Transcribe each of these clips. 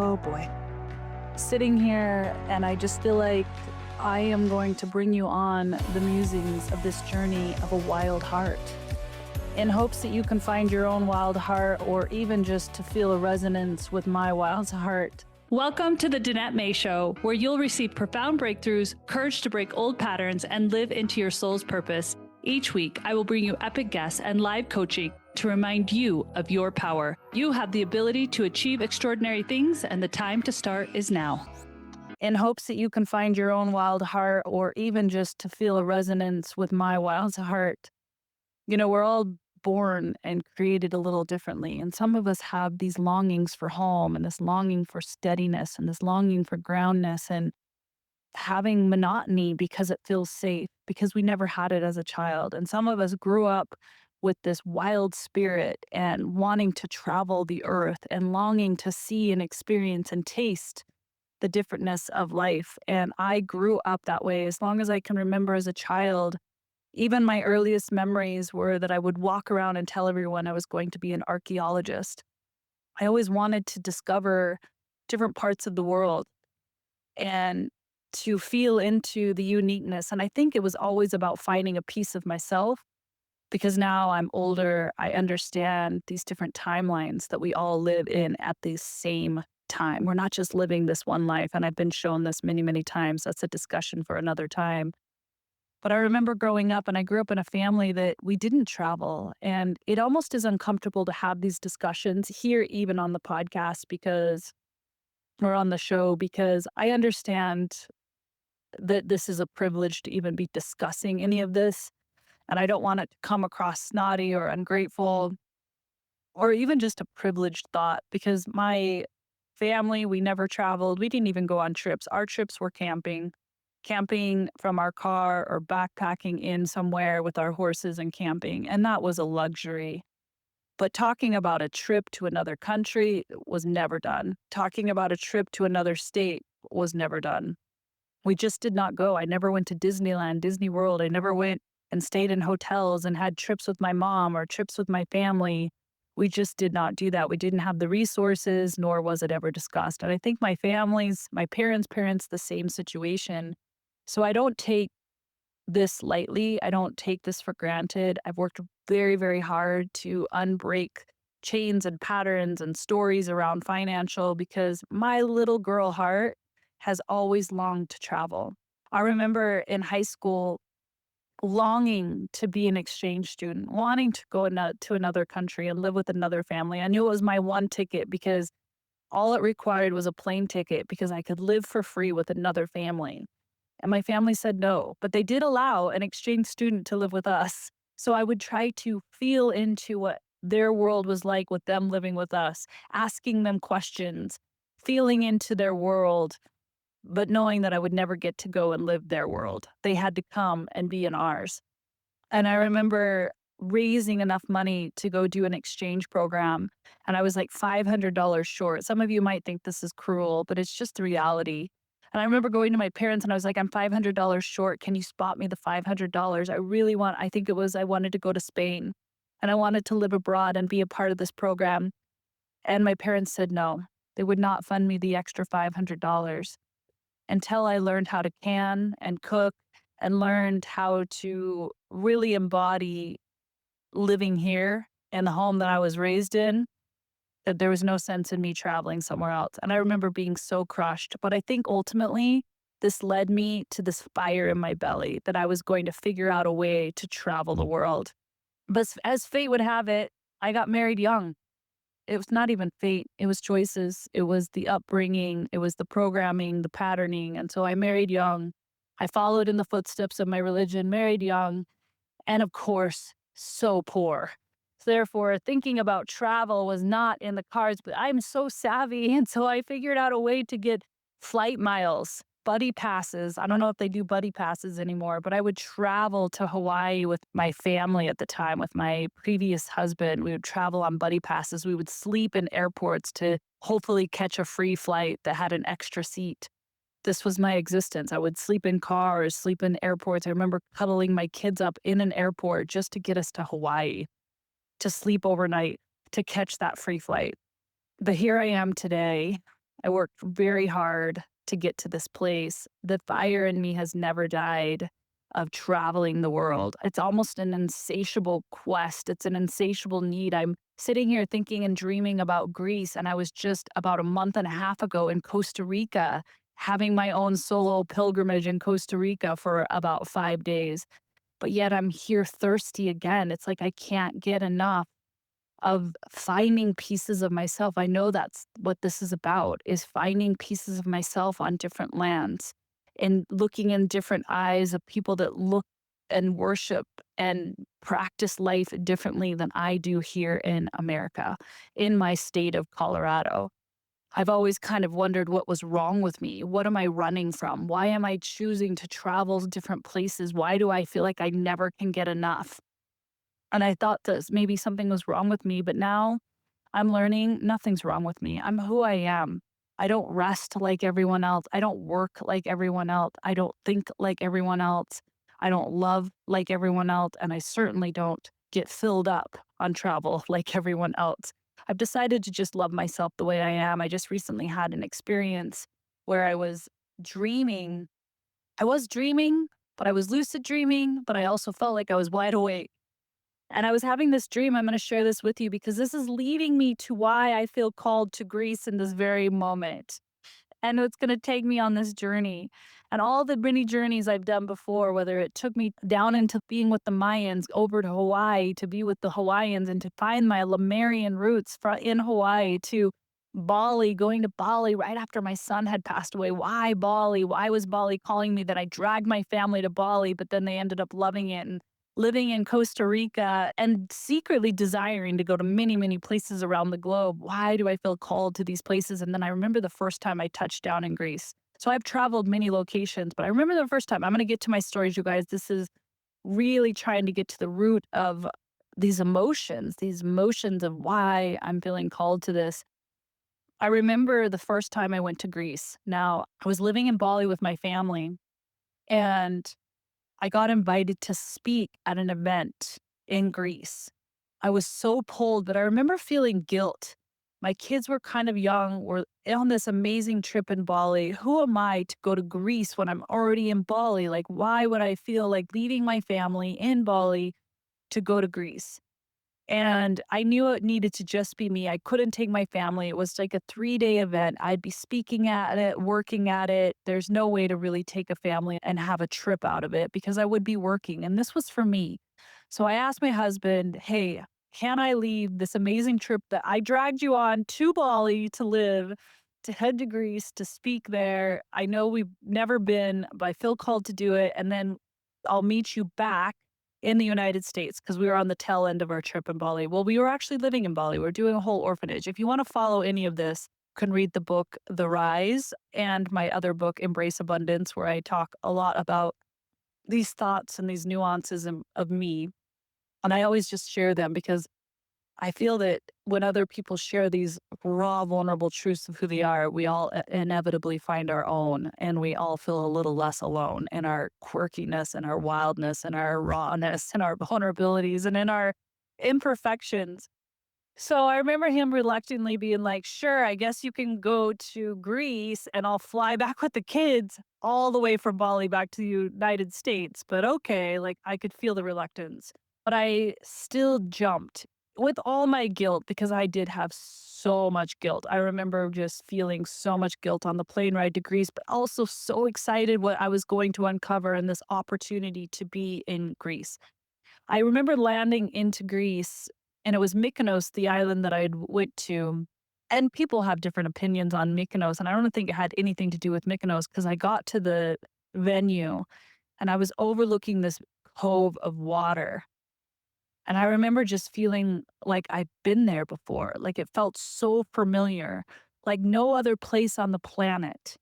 Oh boy. Sitting here, and I just feel like I am going to bring you on the musings of this journey of a wild heart, in hopes that you can find your own wild heart, or even just to feel a resonance with my wild heart. Welcome to the Danette May Show, where you'll receive profound breakthroughs, courage to break old patterns, and live into your soul's purpose. Each week, I will bring you epic guests and live coaching to remind you of your power. You have the ability to achieve extraordinary things, and the time to start is now. In hopes that you can find your own wild heart, or even just to feel a resonance with my wild heart. You know, we're all born and created a little differently, and some of us have these longings for home, and this longing for steadiness, and this longing for groundness, and having monotony because it feels safe, because we never had it as a child. And some of us grew up with this wild spirit and wanting to travel the earth and longing to see and experience and taste the differentness of life. And I grew up that way as long as I can remember as a child. Even my earliest memories were that I would walk around and tell everyone I was going to be an archaeologist. I always wanted to discover different parts of the world and to feel into the uniqueness. And I think it was always about finding a piece of myself, because now I'm older, I understand these different timelines that we all live in at the same time. We're not just living this one life. And I've been shown this many, many times. That's a discussion for another time. But I remember growing up, and I grew up in a family that we didn't travel. And it almost is uncomfortable to have these discussions here, even on the podcast, or on the show, because I understand that this is a privilege to even be discussing any of this. And I don't want it to come across snotty or ungrateful, or even just a privileged thought, because my family, we never traveled. We didn't even go on trips. Our trips were camping from our car, or backpacking in somewhere with our horses and camping. And that was a luxury. But talking about a trip to another country was never done. Talking about a trip to another state was never done. We just did not go. I never went to Disneyland, Disney World. I never went and stayed in hotels and had trips with my mom or trips with my family. We just did not do that. We didn't have the resources, nor was it ever discussed. And I think my parents, the same situation. So I don't take this lightly. I don't take this for granted. I've worked very, very hard to unbreak chains and patterns and stories around financial, because my little girl heart has always longed to travel. I remember in high school longing to be an exchange student, wanting to go to another country and live with another family. I knew it was my one ticket, because all it required was a plane ticket, because I could live for free with another family. And my family said no, but they did allow an exchange student to live with us. So I would try to feel into what their world was like with them living with us, asking them questions, feeling into their world, but knowing that I would never get to go and live their world. They had to come and be in ours. And I remember raising enough money to go do an exchange program, and I was like $500 short. Some of you might think this is cruel, but it's just the reality. And I remember going to my parents and I was like, I'm $500 short. Can you spot me the $500? I wanted to go to Spain, and I wanted to live abroad and be a part of this program. And my parents said no, they would not fund me the extra $500 until I learned how to can and cook, and learned how to really embody living here in the home that I was raised in, that there was no sense in me traveling somewhere else. And I remember being so crushed. But I think ultimately this led me to this fire in my belly, that I was going to figure out a way to travel the world. But as fate would have it, I got married young. It was not even fate. It was choices. It was the upbringing. It was the programming, the patterning. And so I married young. I followed in the footsteps of my religion, married young, and of course, so poor. So therefore, thinking about travel was not in the cards, but I'm so savvy. And so I figured out a way to get flight miles, buddy passes. I don't know if they do buddy passes anymore, but I would travel to Hawaii with my family at the time, with my previous husband. We would travel on buddy passes. We would sleep in airports to hopefully catch a free flight that had an extra seat. This was my existence. I would sleep in cars, sleep in airports. I remember cuddling my kids up in an airport just to get us to Hawaii, to sleep overnight, to catch that free flight. But here I am today I worked very hard to get to this place. The fire in me has never died of traveling the world. It's almost an insatiable quest. It's an insatiable need. I'm sitting here thinking and dreaming about Greece, and I was just about a month and a half ago in Costa Rica, having my own solo pilgrimage in Costa Rica for about 5 days. But yet I'm here thirsty again. It's like I can't get enough of finding pieces of myself. I know that's what this is about, is finding pieces of myself on different lands and looking in different eyes of people that look and worship and practice life differently than I do here in America, in my state of Colorado. I've always kind of wondered what was wrong with me. What am I running from? Why am I choosing to travel to different places? Why do I feel like I never can get enough? And I thought that maybe something was wrong with me, but now I'm learning nothing's wrong with me. I'm who I am. I don't rest like everyone else. I don't work like everyone else. I don't think like everyone else. I don't love like everyone else. And I certainly don't get filled up on travel like everyone else. I've decided to just love myself the way I am. I just recently had an experience where I was dreaming. I was dreaming, but I was lucid dreaming, but I also felt like I was wide awake. And I was having this dream. I'm going to share this with you because this is leading me to why I feel called to Greece in this very moment. And it's going to take me on this journey. And all the many journeys I've done before, whether it took me down into being with the Mayans, over to Hawaii to be with the Hawaiians and to find my Lemurian roots in Hawaii, to Bali, going to Bali right after my son had passed away. Why Bali? Why was Bali calling me? That I dragged my family to Bali, but then they ended up loving it and living in Costa Rica and secretly desiring to go to many, many places around the globe. Why do I feel called to these places? And then I remember the first time I touched down in Greece. So I've traveled many locations, but I remember the first time. I'm going to get to my stories, you guys. This is really trying to get to the root of these emotions of why I'm feeling called to this. I remember the first time I went to Greece. Now, I was living in Bali with my family, and I got invited to speak at an event in Greece. I was so pulled, but I remember feeling guilt. My kids were kind of young. We're on this amazing trip in Bali. Who am I to go to Greece when I'm already in Bali? Like, why would I feel like leaving my family in Bali to go to Greece? And I knew it needed to just be me. I couldn't take my family. It was like a 3-day event. I'd be speaking at it, working at it. There's no way to really take a family and have a trip out of it because I would be working. And this was for me. So I asked my husband, hey, can I leave this amazing trip that I dragged you on to Bali to live, to head to Greece, to speak there? I know we've never been, but I feel called to do it. And then I'll meet you back in the United States because we were on the tail end of our trip in Bali. Well, we were actually living in Bali. We're doing a whole orphanage. If you want to follow any of this, you can read the book The Rise and my other book Embrace Abundance, where I talk a lot about these thoughts and these nuances of me. And I always just share them because I feel that when other people share these raw, vulnerable truths of who they are, we all inevitably find our own, and we all feel a little less alone in our quirkiness and our wildness and our rawness and our vulnerabilities and in our imperfections. So I remember him reluctantly being like, sure, I guess you can go to Greece and I'll fly back with the kids all the way from Bali back to the United States. But okay, like I could feel the reluctance. But I still jumped with all my guilt because I did have so much guilt. I remember just feeling so much guilt on the plane ride to Greece, but also so excited what I was going to uncover and this opportunity to be in Greece. I remember landing into Greece, and it was Mykonos, the island that I had went to. And people have different opinions on Mykonos, and I don't think it had anything to do with Mykonos because I got to the venue and I was overlooking this cove of water. And I remember just feeling like I've been there before. Like it felt so familiar, like no other place on the planet.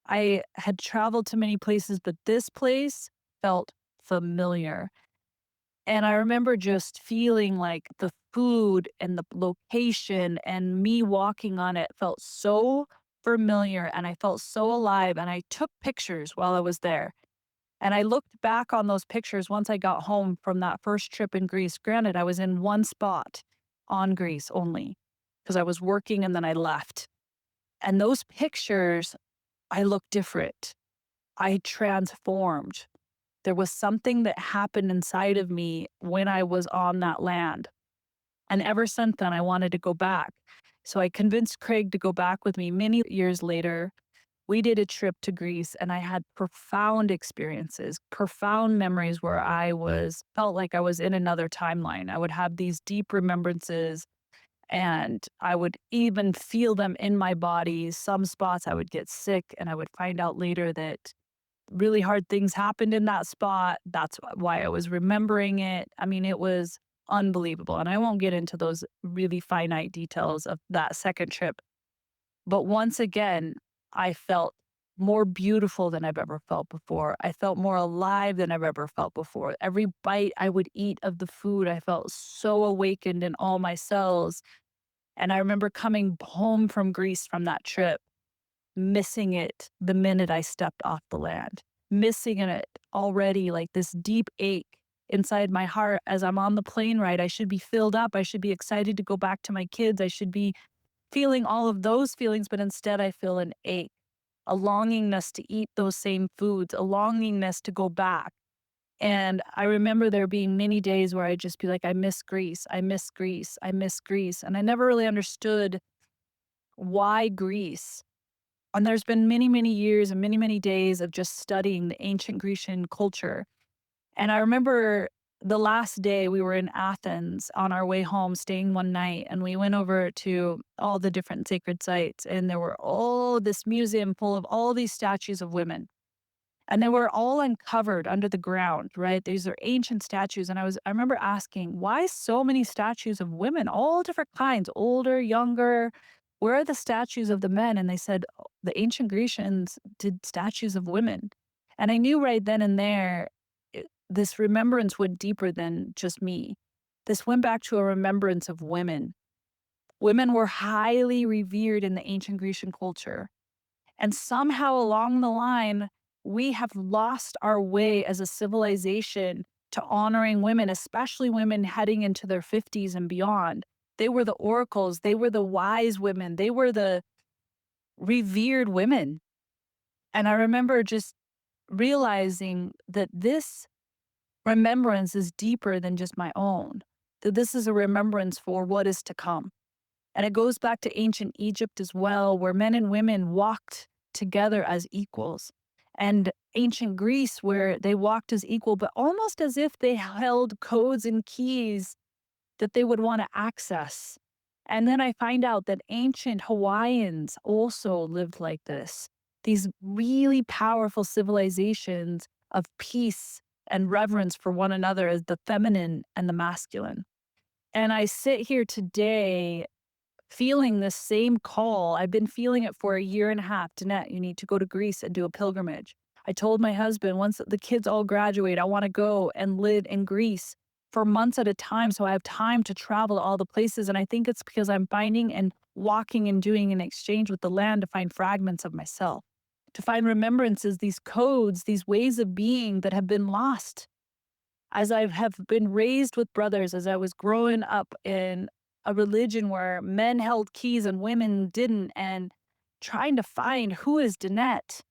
I had traveled to many places, but this place felt familiar. And I remember just feeling like the food and the location and me walking on it felt so familiar and I felt so alive. And I took pictures while I was there. And I looked back on those pictures once I got home from that first trip in Greece. Granted, I was in one spot on Greece only because I was working and then I left. And those pictures, I looked different. I transformed. There was something that happened inside of me when I was on that land. And ever since then, I wanted to go back. So I convinced Craig to go back with me many years later. We did a trip to Greece and I had profound experiences, profound memories where felt like I was in another timeline. I would have these deep remembrances and I would even feel them in my body. Some spots I would get sick and I would find out later that really hard things happened in that spot. That's why I was remembering it. I mean, it was unbelievable. And I won't get into those really finite details of that second trip. But once again, I felt more beautiful than I've ever felt before. I felt more alive than I've ever felt before. Every bite I would eat of the food, I felt so awakened in all my cells. And I remember coming home from Greece from that trip, missing it the minute I stepped off the land, missing it already, like this deep ache inside my heart as I'm on the plane ride. I should be filled up. I should be excited to go back to my kids. I should be feeling all of those feelings, but instead I feel an ache, a longingness to eat those same foods, a longingness to go back. And I remember there being many days where I'd just be like, I miss Greece, I miss Greece, I miss Greece. And I never really understood why Greece. And there's been many, many years and many, many days of just studying the ancient Grecian culture. And I remember the last day we were in Athens on our way home, staying one night, and we went over to all the different sacred sites. And there were all this museum full of all these statues of women. And they were all uncovered under the ground, right? These are ancient statues. And I remember asking, why so many statues of women, all different kinds, older, younger? Where are the statues of the men? And they said, "Oh, the ancient Grecians did statues of women." And I knew right then and there, this remembrance went deeper than just me. This went back to a remembrance of women. Women were highly revered in the ancient Grecian culture. And somehow along the line, we have lost our way as a civilization to honoring women, especially women heading into their 50s and beyond. They were the oracles, they were the wise women, they were the revered women. And I remember just realizing that this remembrance is deeper than just my own, that this is a remembrance for what is to come. And it goes back to ancient Egypt as well, where men and women walked together as equals. And ancient Greece, where they walked as equal, but almost as if they held codes and keys that they would want to access. And then I find out that ancient Hawaiians also lived like this. These really powerful civilizations of peace and reverence for one another as the feminine and the masculine. And I sit here today feeling this same call. I've been feeling it for a year and a half. Danette, you need to go to Greece and do a pilgrimage. I told my husband, once the kids all graduate, I want to go and live in Greece for months at a time so I have time to travel to all the places. And I think it's because I'm finding and walking and doing an exchange with the land to find fragments of myself, to find remembrances, these codes, these ways of being that have been lost. As I have been raised with brothers, as I was growing up in a religion where men held keys and women didn't, and trying to find who is Danette?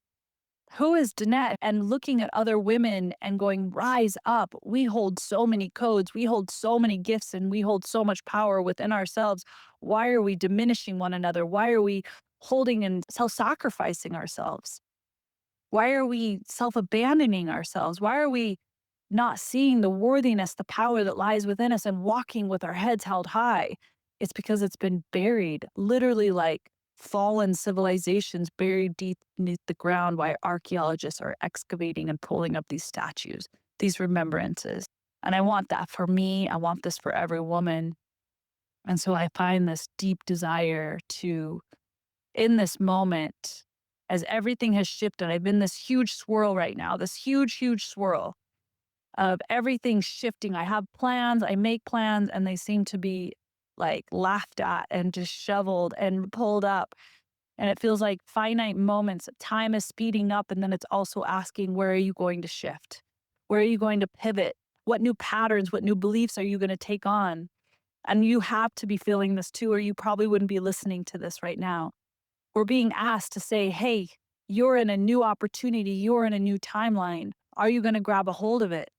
Who is Danette? And looking at other women and going, rise up. We hold so many codes, we hold so many gifts, and we hold so much power within ourselves. Why are we diminishing one another? Why are we holding and self sacrificing ourselves? Why are we self abandoning ourselves? Why are we not seeing the worthiness, the power that lies within us and walking with our heads held high? It's because it's been buried, literally like fallen civilizations buried deep beneath the ground while archaeologists are excavating and pulling up these statues, these remembrances. And I want that for me. I want this for every woman. And so I find this deep desire to, in this moment, as everything has shifted, I'm in this huge swirl right now, this huge, huge swirl of everything shifting. I have plans, I make plans, and they seem to be like laughed at and disheveled and pulled up. And it feels like finite moments. Time is speeding up, and then it's also asking, where are you going to shift? Where are you going to pivot? What new patterns, what new beliefs are you going to take on? And you have to be feeling this too, or you probably wouldn't be listening to this right now. We're being asked to say, hey, you're in a new opportunity, you're in a new timeline. Are you going to grab a hold of it?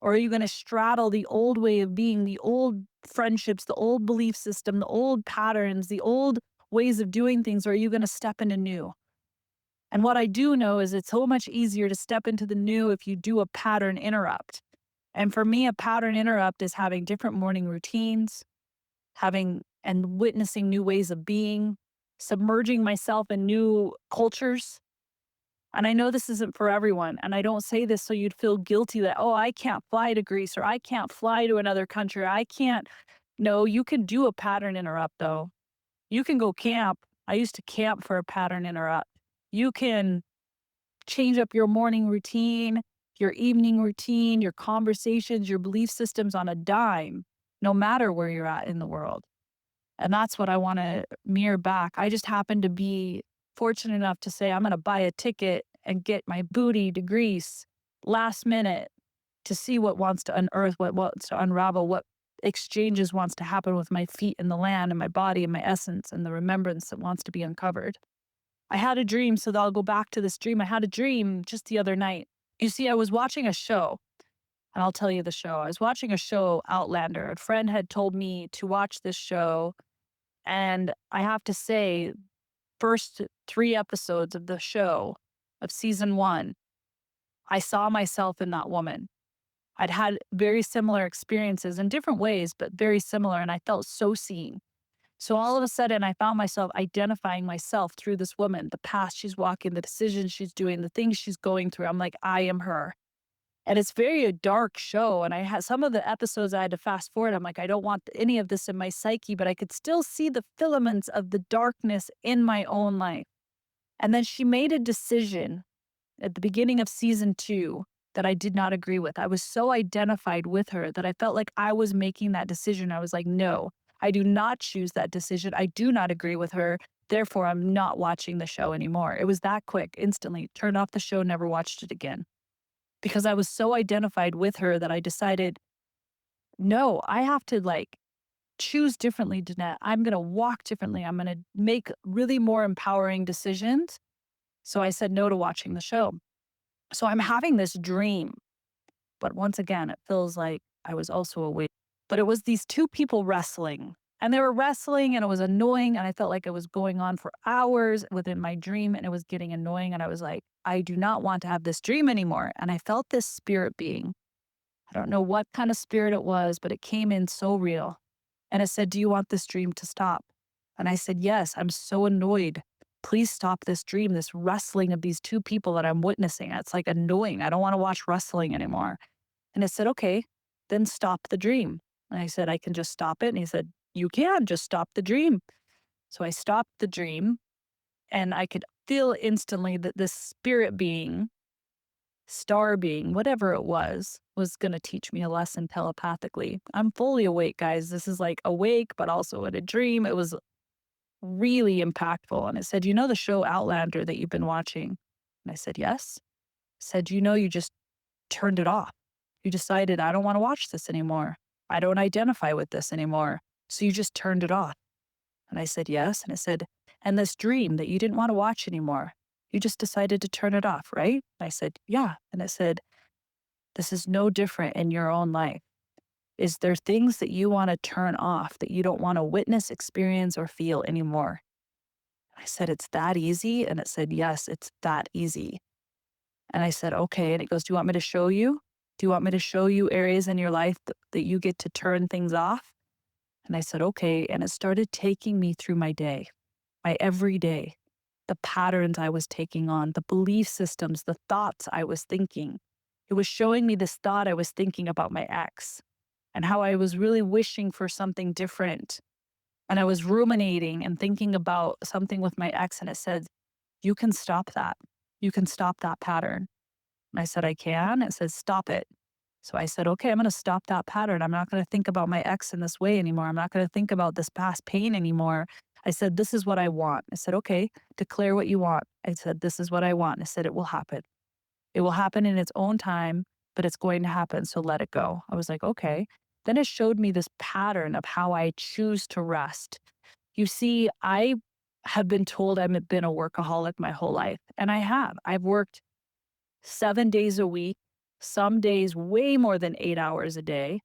Or are you going to straddle the old way of being, the old friendships, the old belief system, the old patterns, the old ways of doing things? Or are you going to step into new? And what I do know is it's so much easier to step into the new if you do a pattern interrupt. And for me, a pattern interrupt is having different morning routines, having and witnessing new ways of being, submerging myself in new cultures. And I know this isn't for everyone. And I don't say this so you'd feel guilty that, oh, I can't fly to Greece or I can't fly to another country. I can't. No, you can do a pattern interrupt though. You can go camp. I used to camp for a pattern interrupt. You can change up your morning routine, your evening routine, your conversations, your belief systems on a dime, no matter where you're at in the world. And that's what I want to mirror back. I just happen to be fortunate enough to say, I'm going to buy a ticket and get my booty to Greece last minute to see what wants to unearth, what wants to unravel, what exchanges wants to happen with my feet in the land and my body and my essence and the remembrance that wants to be uncovered. I had a dream, so I'll go back to this dream. I had a dream just the other night. You see, I was watching a show, and I'll tell you the show. I was watching a show, Outlander. A friend had told me to watch this show, and I have to say, first 3 episodes of the show, of season 1, I saw myself in that woman. I'd had very similar experiences in different ways, but very similar, and I felt so seen. So all of a sudden, I found myself identifying myself through this woman, the path she's walking, the decisions she's doing, the things she's going through. I'm like, I am her. And it's very a dark show. And I had some of the episodes I had to fast forward. I'm like, I don't want any of this in my psyche, but I could still see the filaments of the darkness in my own life. And then she made a decision at the beginning of season 2 that I did not agree with. I was so identified with her that I felt like I was making that decision. I was like, no, I do not choose that decision. I do not agree with her. Therefore, I'm not watching the show anymore. It was that quick, instantly. Turned off the show, never watched it again. Because I was so identified with her that I decided, no, I have to choose differently, Danette. I'm going to walk differently. I'm going to make really more empowering decisions. So I said no to watching the show. So I'm having this dream. But once again, it feels like I was also awake. But it was these 2 people wrestling. And they were wrestling and it was annoying. And I felt like it was going on for hours within my dream and it was getting annoying. And I was like, I do not want to have this dream anymore. And I felt this spirit being. I don't know what kind of spirit it was, but it came in so real. And it said, do you want this dream to stop? And I said, yes, I'm so annoyed. Please stop this dream, this wrestling of these 2 people that I'm witnessing. It's like annoying. I don't want to watch wrestling anymore. And it said, okay, then stop the dream. And I said, I can just stop it. And he said, you can just stop the dream. So I stopped the dream and I could feel instantly that this spirit being, star being, whatever it was going to teach me a lesson telepathically. I'm fully awake, guys. This is like awake, but also in a dream. It was really impactful. And it said, you know, the show Outlander that you've been watching? And I said, yes. It said, you know, you just turned it off. You decided, I don't want to watch this anymore. I don't identify with this anymore. So you just turned it off. And I said, yes. And it said, and this dream that you didn't want to watch anymore, you just decided to turn it off, right? And I said, yeah. And it said, this is no different in your own life. Is there things that you want to turn off that you don't want to witness, experience, or feel anymore? I said, it's that easy? And it said, yes, it's that easy. And I said, okay. And it goes, do you want me to show you? Do you want me to show you areas in your life that you get to turn things off? And I said, okay. And it started taking me through my day, my everyday, the patterns I was taking on, the belief systems, the thoughts I was thinking. It was showing me this thought I was thinking about my ex and how I was really wishing for something different. And I was ruminating and thinking about something with my ex. And it said, you can stop that. You can stop that pattern. And I said, I can. It says, stop it. So I said, okay, I'm going to stop that pattern. I'm not going to think about my ex in this way anymore. I'm not going to think about this past pain anymore. I said, this is what I want. I said, okay, declare what you want. I said, this is what I want. I said, it will happen. It will happen in its own time, but it's going to happen. So let it go. I was like, okay. Then it showed me this pattern of how I choose to rest. You see, I have been told I've been a workaholic my whole life. And I have. I've worked 7 days a week, some days way more than 8 hours a day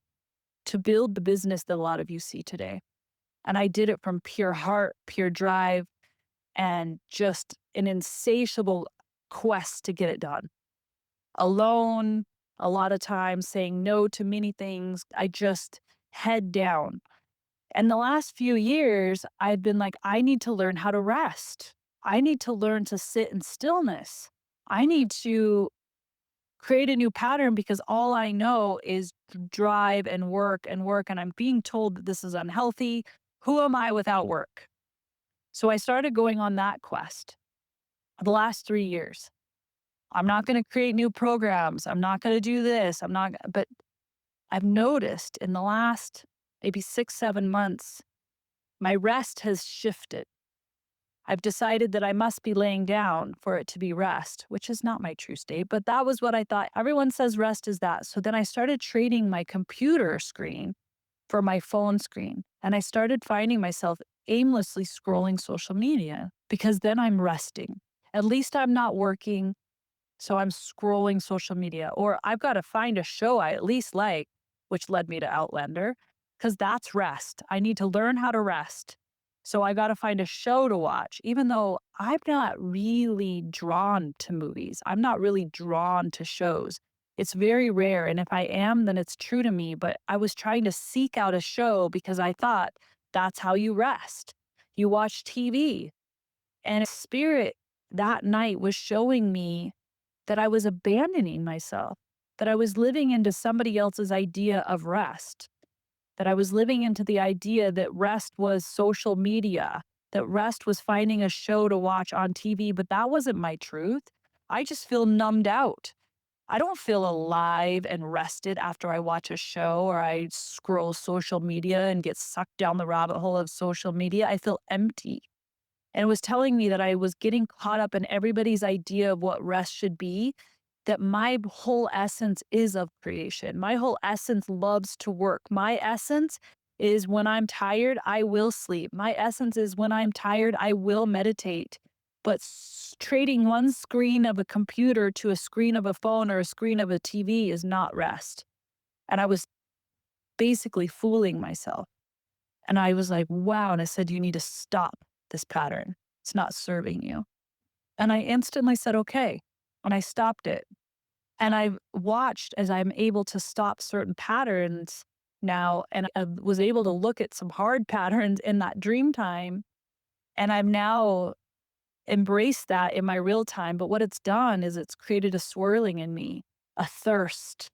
to build the business that a lot of you see today. And I did it from pure heart, pure drive, and just an insatiable quest to get it done. Alone, a lot of times saying no to many things. I just head down. And the last few years, I've been like, I need to learn how to rest. I need to learn to sit in stillness. I need to create a new pattern because all I know is drive and work and work. And I'm being told that this is unhealthy. Who am I without work? So I started going on that quest the last 3 years. I'm not going to create new programs. I'm not going to do this. But I've noticed in the last maybe 6, 7 months, my rest has shifted. I've decided that I must be laying down for it to be rest, which is not my true state, but that was what I thought. Everyone says rest is that. So then I started trading my computer screen for my phone screen. And I started finding myself aimlessly scrolling social media because then I'm resting. At least I'm not working. So I'm scrolling social media, or I've got to find a show I at least like, which led me to Outlander, because that's rest. I need to learn how to rest. So I got to find a show to watch, even though I'm not really drawn to movies. I'm not really drawn to shows. It's very rare. And if I am, then it's true to me. But I was trying to seek out a show because I thought that's how you rest. You watch TV. And spirit that night was showing me that I was abandoning myself, that I was living into somebody else's idea of rest, that I was living into the idea that rest was social media, that rest was finding a show to watch on TV, but that wasn't my truth. I just feel numbed out. I don't feel alive and rested after I watch a show or I scroll social media and get sucked down the rabbit hole of social media. I feel empty. And it was telling me that I was getting caught up in everybody's idea of what rest should be, that my whole essence is of creation. My whole essence loves to work. My essence is when I'm tired, I will sleep. My essence is when I'm tired, I will meditate. But trading one screen of a computer to a screen of a phone or a screen of a TV is not rest. And I was basically fooling myself. And I was like, wow. And I said, you need to stop this pattern. It's not serving you. And I instantly said, okay. And I stopped it. And I've watched as I'm able to stop certain patterns now. And I was able to look at some hard patterns in that dream time. And I've now embraced that in my real time. But what it's done is it's created a swirling in me, a thirst,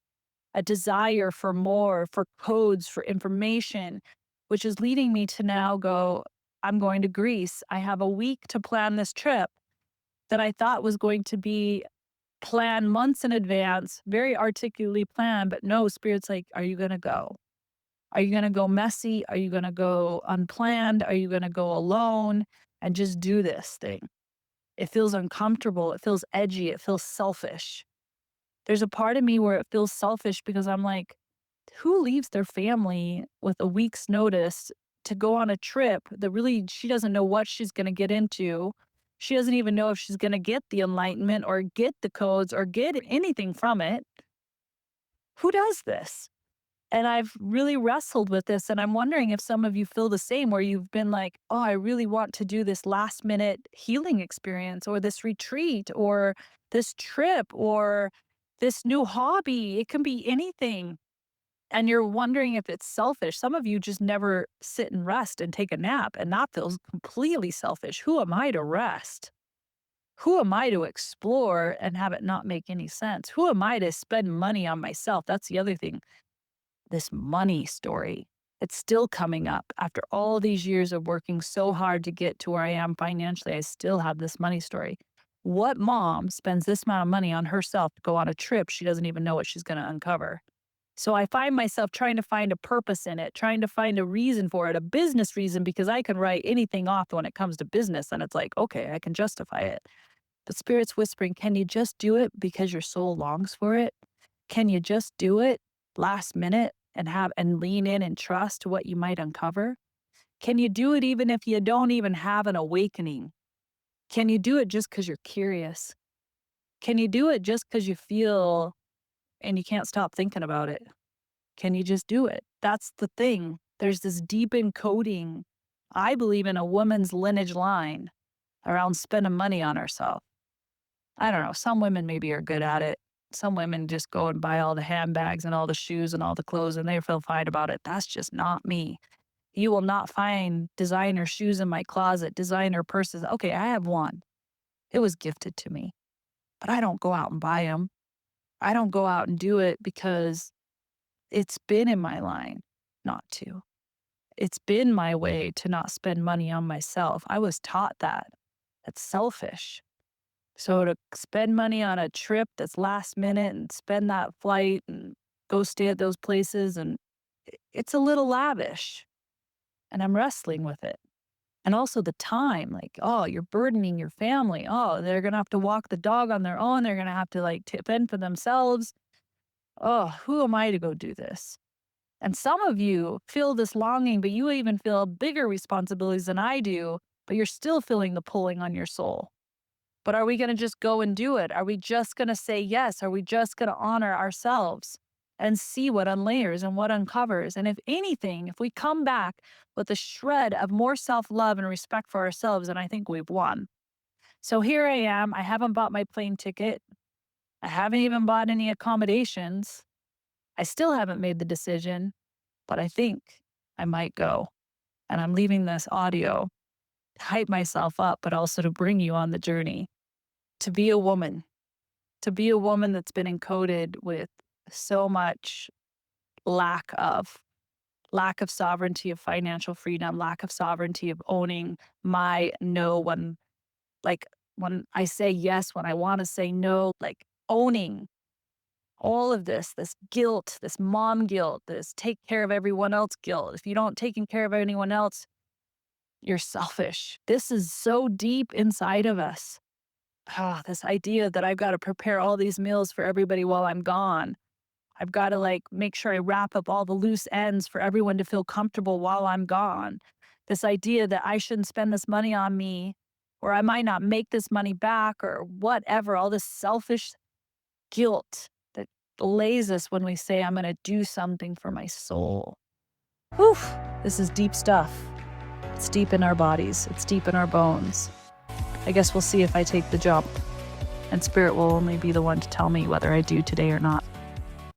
a desire for more, for codes, for information, which is leading me to now go, I'm going to Greece. I have a week to plan this trip that I thought was going to be planned months in advance, very articulately planned, but no, Spirit's like, are you going to go? Are you going to go messy? Are you going to go unplanned? Are you going to go alone and just do this thing? It feels uncomfortable. It feels edgy. It feels selfish. There's a part of me where it feels selfish because I'm like, who leaves their family with a week's notice to go on a trip that really she doesn't know what she's going to get into? She doesn't even know if she's going to get the enlightenment or get the codes or get anything from it. Who does this? And I've really wrestled with this. And I'm wondering if some of you feel the same, where you've been like, oh, I really want to do this last minute healing experience or this retreat or this trip or this new hobby. It can be anything. And you're wondering if it's selfish. Some of you just never sit and rest and take a nap, and that feels completely selfish. Who am I to rest? Who am I to explore and have it not make any sense? Who am I to spend money on myself? That's the other thing. This money story. It's still coming up after all these years of working so hard to get to where I am financially. I still have this money story. What mom spends this amount of money on herself to go on a trip she doesn't even know what she's going to uncover? So I find myself trying to find a purpose in it, trying to find a reason for it, a business reason, because I can write anything off when it comes to business. And it's like, okay, I can justify it. But Spirit's whispering, can you just do it because your soul longs for it? Can you just do it last minute and lean in and trust what you might uncover? Can you do it even if you don't even have an awakening? Can you do it just because you're curious? Can you do it just because you feel and you can't stop thinking about it? Can you just do it? That's the thing. There's this deep encoding, I believe, in a woman's lineage line around spending money on herself. I don't know. Some women maybe are good at it. Some women just go and buy all the handbags and all the shoes and all the clothes and they feel fine about it. That's just not me. You will not find designer shoes in my closet, designer purses. Okay, I have one. It was gifted to me, but I don't go out and buy them. I don't go out and do it because it's been in my line not to. It's been my way to not spend money on myself. I was taught that. That's selfish. So to spend money on a trip that's last minute and spend that flight and go stay at those places and it's a little lavish and I'm wrestling with it. And also the time, like, oh, you're burdening your family. Oh, they're going to have to walk the dog on their own. They're going to have to like tip in for themselves. Oh, who am I to go do this? And some of you feel this longing, but you even feel bigger responsibilities than I do, but you're still feeling the pulling on your soul. But are we going to just go and do it? Are we just going to say yes? Are we just going to honor ourselves and see what unlayers and what uncovers? And if anything, if we come back with a shred of more self-love and respect for ourselves, then I think we've won. So here I am. I haven't bought my plane ticket. I haven't even bought any accommodations. I still haven't made the decision, but I think I might go. And I'm leaving this audio to hype myself up, but also to bring you on the journey to be a woman, that's been encoded with so much lack of sovereignty of financial freedom, lack of sovereignty of owning my no when I say yes, when I want to say no, like owning all of this guilt, this mom guilt, this take care of everyone else guilt. If you don't taking care of anyone else, you're selfish. This is so deep inside of us. This idea that I've got to prepare all these meals for everybody while I'm gone. I've got to like make sure I wrap up all the loose ends for everyone to feel comfortable while I'm gone. This idea that I shouldn't spend this money on me or I might not make this money back or whatever, all this selfish guilt that lays us when we say, I'm going to do something for my soul. Whew, this is deep stuff. It's deep in our bodies. It's deep in our bones. I guess we'll see if I take the jump. And spirit will only be the one to tell me whether I do today or not.